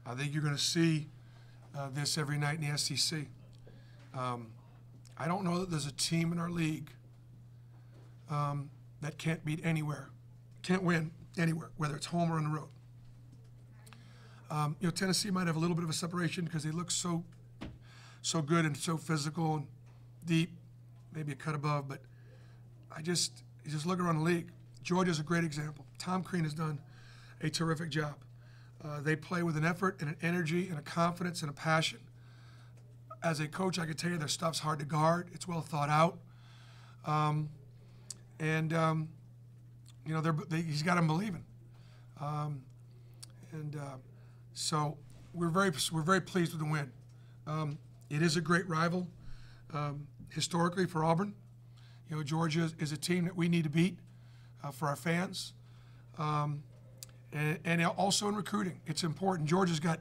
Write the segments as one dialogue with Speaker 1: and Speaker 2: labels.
Speaker 1: I think you're going to see this every night in the SEC. I don't know that there's a team in our league that can't beat anywhere, can't win anywhere, whether it's home or on the road. Tennessee might have a little bit of a separation because they look so good and so physical and deep, maybe a cut above. But you just look around the league. Georgia's a great example. Tom Crean has done a terrific job. They play with an effort and an energy and a confidence and a passion. As a coach, I can tell you their stuff's hard to guard. It's well thought out. He's got them believing. So we're very pleased with the win. It is a great rival historically for Auburn. Georgia is a team that we need to beat for our fans. And also in recruiting, it's important. Georgia's got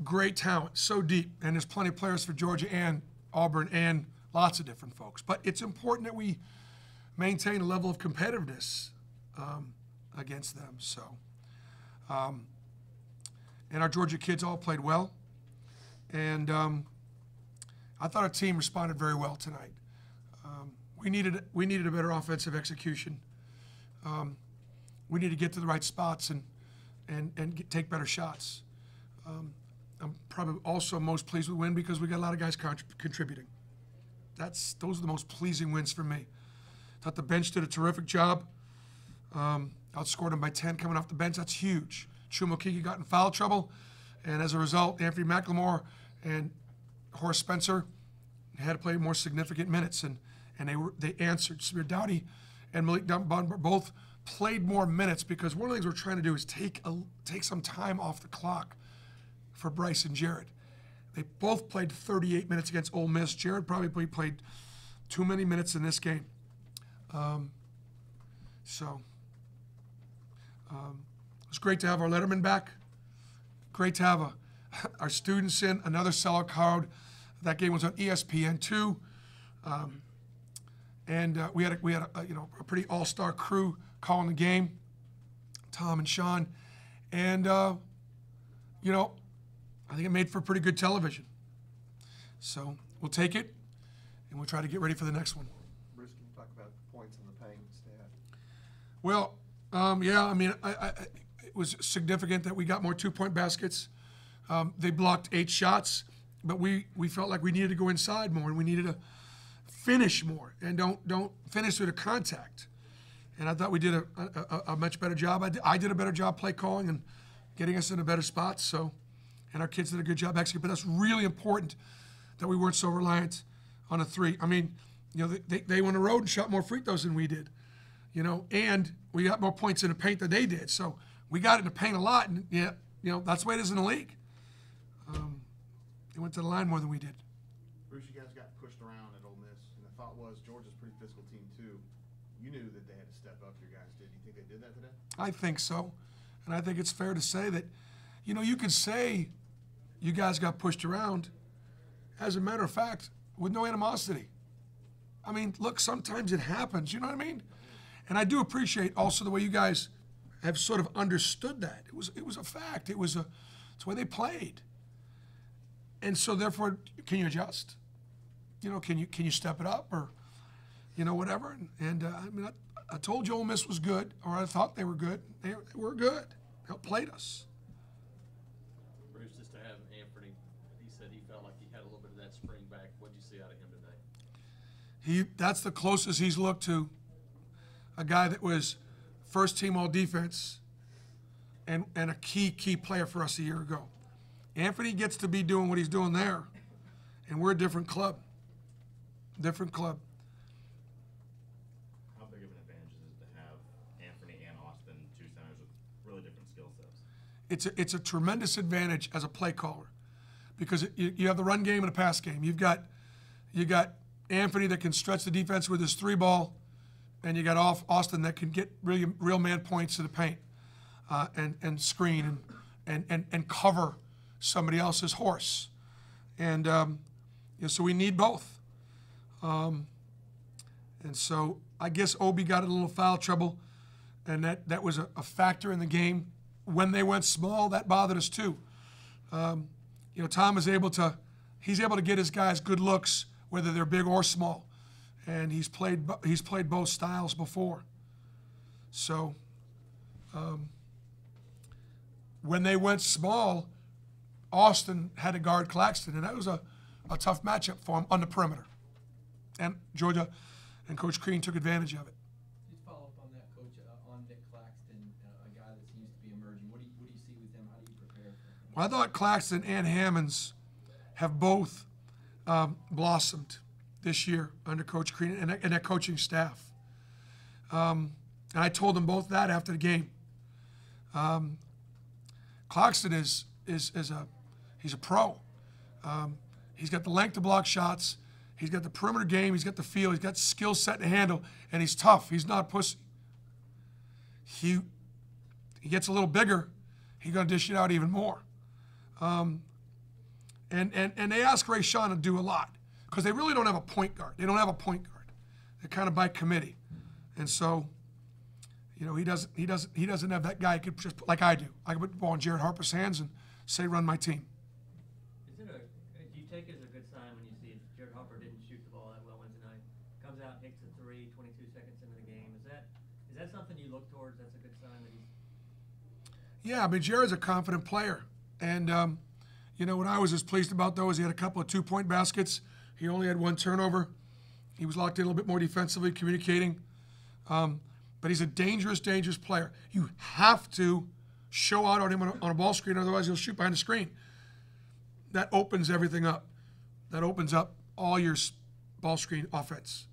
Speaker 1: great talent, so deep, and there's plenty of players for Georgia and Auburn and lots of different folks. But it's important that we maintain a level of competitiveness against them. So, and our Georgia kids all played well, and I thought our team responded very well tonight. We needed a better offensive execution. We need to get to the right spots and take better shots. I'm probably also most pleased with the win because we got a lot of guys contributing. Those are the most pleasing wins for me. Thought the bench did a terrific job. Outscored them by 10 coming off the bench. That's huge. Chuma Okeke got in foul trouble, and as a result, Anthony McLemore and Horace Spencer had to play more significant minutes, and they answered. Samir Dowdy and Malik Dunbar both played more minutes because one of the things we're trying to do is take some time off the clock for Bryce and Jared. They both played 38 minutes against Ole Miss. Jared probably played too many minutes in this game. It's great to have our letterman back. Great to have our students in, another sellout crowd. That game was on ESPN2. We had a pretty all-star crew calling the game, Tom and Sean, and I think it made for pretty good television. So we'll take it, and we'll try to get ready for the next one.
Speaker 2: Bruce, can you talk about points in the paint stat?
Speaker 1: Well, it was significant that we got more two-point baskets. They blocked 8 shots, but we felt like we needed to go inside more, and we needed to finish more, and don't finish through the contact. And I thought we did a much better job. I did a better job play calling and getting us in a better spot. So, and our kids did a good job executing. But that's really important that we weren't so reliant on a 3. I mean, they went on the road and shot more free throws than we did. And we got more points in the paint than they did. So we got in the paint a lot, and that's the way it is in the league. They went to the line more than we did.
Speaker 2: Bruce, you guys got pushed around at Ole Miss, and the thought was Georgia's a pretty physical team too. You knew that they had to step up. Your guys did. Do you think they did that today?
Speaker 1: I think so, and I think it's fair to say that, you could say you guys got pushed around. As a matter of fact, with no animosity. I mean, look, sometimes it happens. You know what I mean? And I do appreciate also the way you guys have sort of understood that. It was a fact. It's the way they played. And so therefore, can you adjust? Can you step it up or, whatever? And I told you Ole Miss was good, or I thought they were good. They were good. They outplayed us.
Speaker 3: Bruce, just to have Anthony, he said he felt like he had a little bit of that spring back. What did you see out of him today?
Speaker 1: That's the closest he's looked to a guy that was first team all defense and a key player for us a year ago. Anthony gets to be doing what he's doing there, and we're a different club. Different club.
Speaker 4: How big of an advantage is it to have Anthony and Austin, 2 centers with really different skill sets?
Speaker 1: It's a tremendous advantage as a play caller because you have the run game and the pass game. You got Anthony that can stretch the defense with his 3-ball, and you got Austin that can get real man points to the paint and screen and cover somebody else's horse. And so we need both. And so I guess Obi got in a little foul trouble, and that was a factor in the game. When they went small, that bothered us too. You know, Tom is able to, he's able to get his guys good looks, whether they're big or small, and he's played both styles before. So when they went small, Austin had to guard Claxton, and that was a tough matchup for him on the perimeter. And Georgia and Coach Crean took advantage of it.
Speaker 5: Just follow up on that, Coach, on Nick Claxton, a guy that seems to be emerging. What do you see with him? How do you prepare for him?
Speaker 1: Well, I thought Claxton and Hammonds have both blossomed this year under Coach Crean and their coaching staff. And I told them both that after the game. Claxton he's a pro. He's got the length to block shots. He's got the perimeter game. He's got the feel. He's got skill set to handle, and he's tough. He's not pussy. He gets a little bigger, he's going to dish it out even more. And they ask Ray Sean to do a lot because they really don't have a point guard. They don't have a point guard. They're kind of by committee, and so, you know, he doesn't have that guy who could just, like I do. I can put the ball in Jared Harper's hands and say, run my team.
Speaker 6: Do you take it as a good sign when you see Jared Harper didn't shoot the ball that well Wednesday night? Comes out, hits a three, 22 seconds into the game. Is that something you look towards? That's a good sign that he's.
Speaker 1: Yeah, I mean, Jared's a confident player, and you know what I was as pleased about though is he had a couple of 2-point baskets. He only had 1 turnover. He was locked in a little bit more defensively, communicating. But he's a dangerous, dangerous player. You have to show out on him on a ball screen, otherwise he'll shoot behind the screen. That opens everything up. That opens up all your ball screen offense,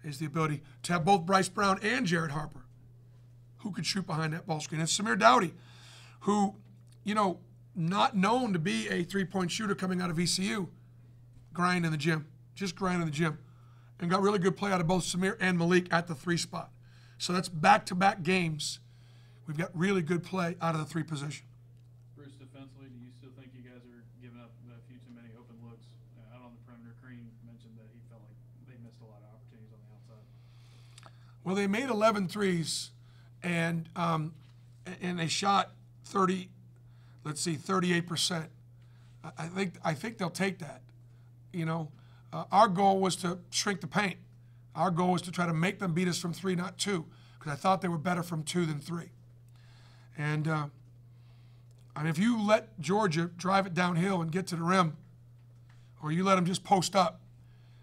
Speaker 1: is the ability to have both Bryce Brown and Jared Harper who could shoot behind that ball screen. And Samir Dowdy, who, you know, not known to be a 3-point shooter coming out of ECU, grind in the gym, just grind in the gym, and got really good play out of both Samir and Malik at the 3 spot. So that's back-to-back games. We've got really good play out of the 3 position.
Speaker 7: Bruce, defensively, do you still think you guys are giving up a few too many open looks out on the perimeter? Crean mentioned that he felt like they missed a lot of opportunities on the outside.
Speaker 1: Well, they made 11 threes, and they shot 38%. I think they'll take that. You know, our goal was to shrink the paint. Our goal was to try to make them beat us from 3, not 2, because I thought they were better from 2 than 3. And I mean, if you let Georgia drive it downhill and get to the rim, or you let them just post up,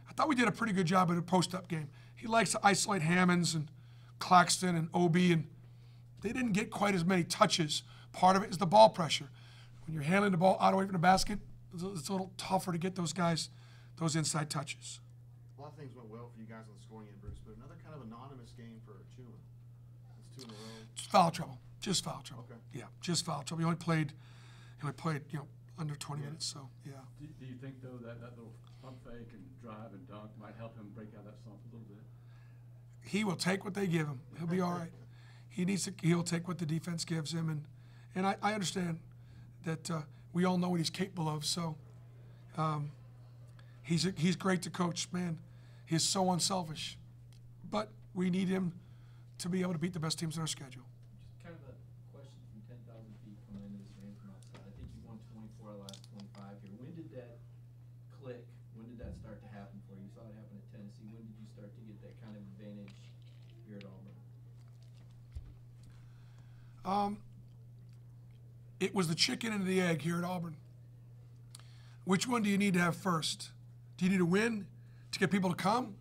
Speaker 1: I thought we did a pretty good job at a post-up game. He likes to isolate Hammonds and Claxton and Obi, and they didn't get quite as many touches. Part of it is the ball pressure. When you're handling the ball out away from the basket, it's a little tougher to get those guys those inside touches.
Speaker 2: A lot of things went well for you guys on the scoring end, Bruce, but another kind of anonymous game for Chuma. It's 2 in a row.
Speaker 1: Just foul trouble. Just foul trouble.
Speaker 2: Okay.
Speaker 1: Yeah, just foul trouble. He only played, you know, under 20 minutes. So yeah.
Speaker 8: Do you think though that little pump fake and drive and dunk might help him break out that slump a little bit?
Speaker 1: He will take what they give him. He'll be all right. He'll take what the defense gives him, and I understand that we all know what he's capable of. So he's great to coach, man. He's so unselfish, but we need him to be able to beat the best teams on our schedule.
Speaker 5: Just kind of a question from 10,000 feet coming into this game from outside. I think you won 24 of the last 25 here. When did that click? When did that start to happen for you? You saw it happen at Tennessee. When did you start to get that kind of advantage here at Auburn?
Speaker 1: It was the chicken and the egg here at Auburn. Which one do you need to have first? Do you need to win to get people to come?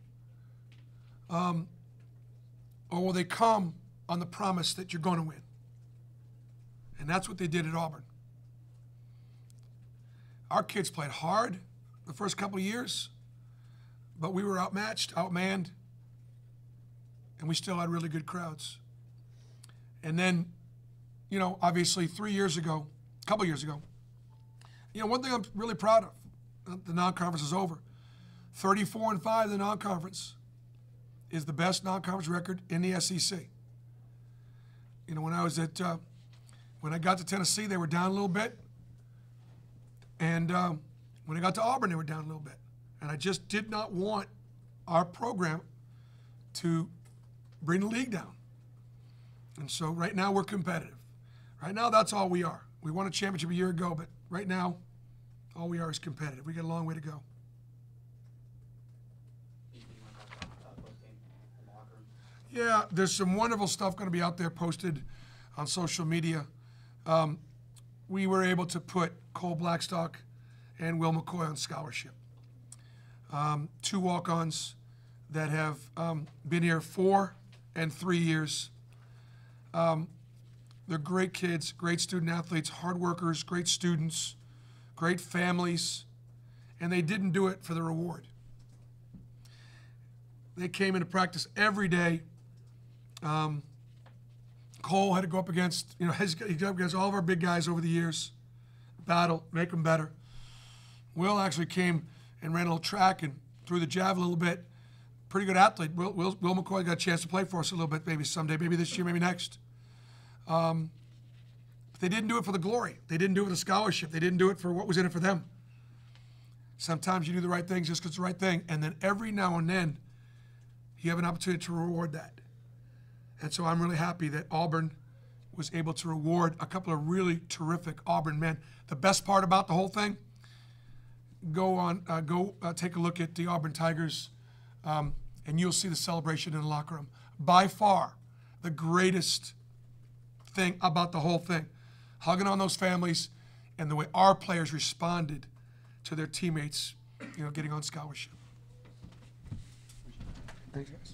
Speaker 1: Or will they come on the promise that you're going to win? And that's what they did at Auburn. Our kids played hard the first couple of years, but we were outmatched, outmanned, and we still had really good crowds. And then, you know, obviously a couple years ago, you know, one thing I'm really proud of, the non-conference is over. 34-5 in the non-conference is the best non-conference record in the SEC. You know, when I got to Tennessee, they were down a little bit. And when I got to Auburn, they were down a little bit. And I just did not want our program to bring the league down. And so right now we're competitive. Right now, that's all we are. We won a championship a year ago, but right now, all we are is competitive. We got a long way to go. Yeah, there's some wonderful stuff going to be out there posted on social media. We were able to put Cole Blackstock and Will McCoy on scholarship. 2 walk-ons that have been here 4 and 3 years. They're great kids, great student athletes, hard workers, great students, great families, and they didn't do it for the reward. They came into practice every day. Cole had to go up against, he got up against all of our big guys over the years, battle, make them better. Will actually came and ran a little track and threw the javelin a little bit. Pretty good athlete. Will McCoy got a chance to play for us a little bit, maybe someday, maybe this year, maybe next. But they didn't do it for the glory. They didn't do it for the scholarship. They didn't do it for what was in it for them. Sometimes you do the right things just because it's the right thing, and then every now and then you have an opportunity to reward that. And so I'm really happy that Auburn was able to reward a couple of really terrific Auburn men. The best part about the whole thing, go take a look at the Auburn Tigers, and you'll see the celebration in the locker room. By far, the greatest thing about the whole thing, hugging on those families and the way our players responded to their teammates, getting on scholarship. Thanks, guys.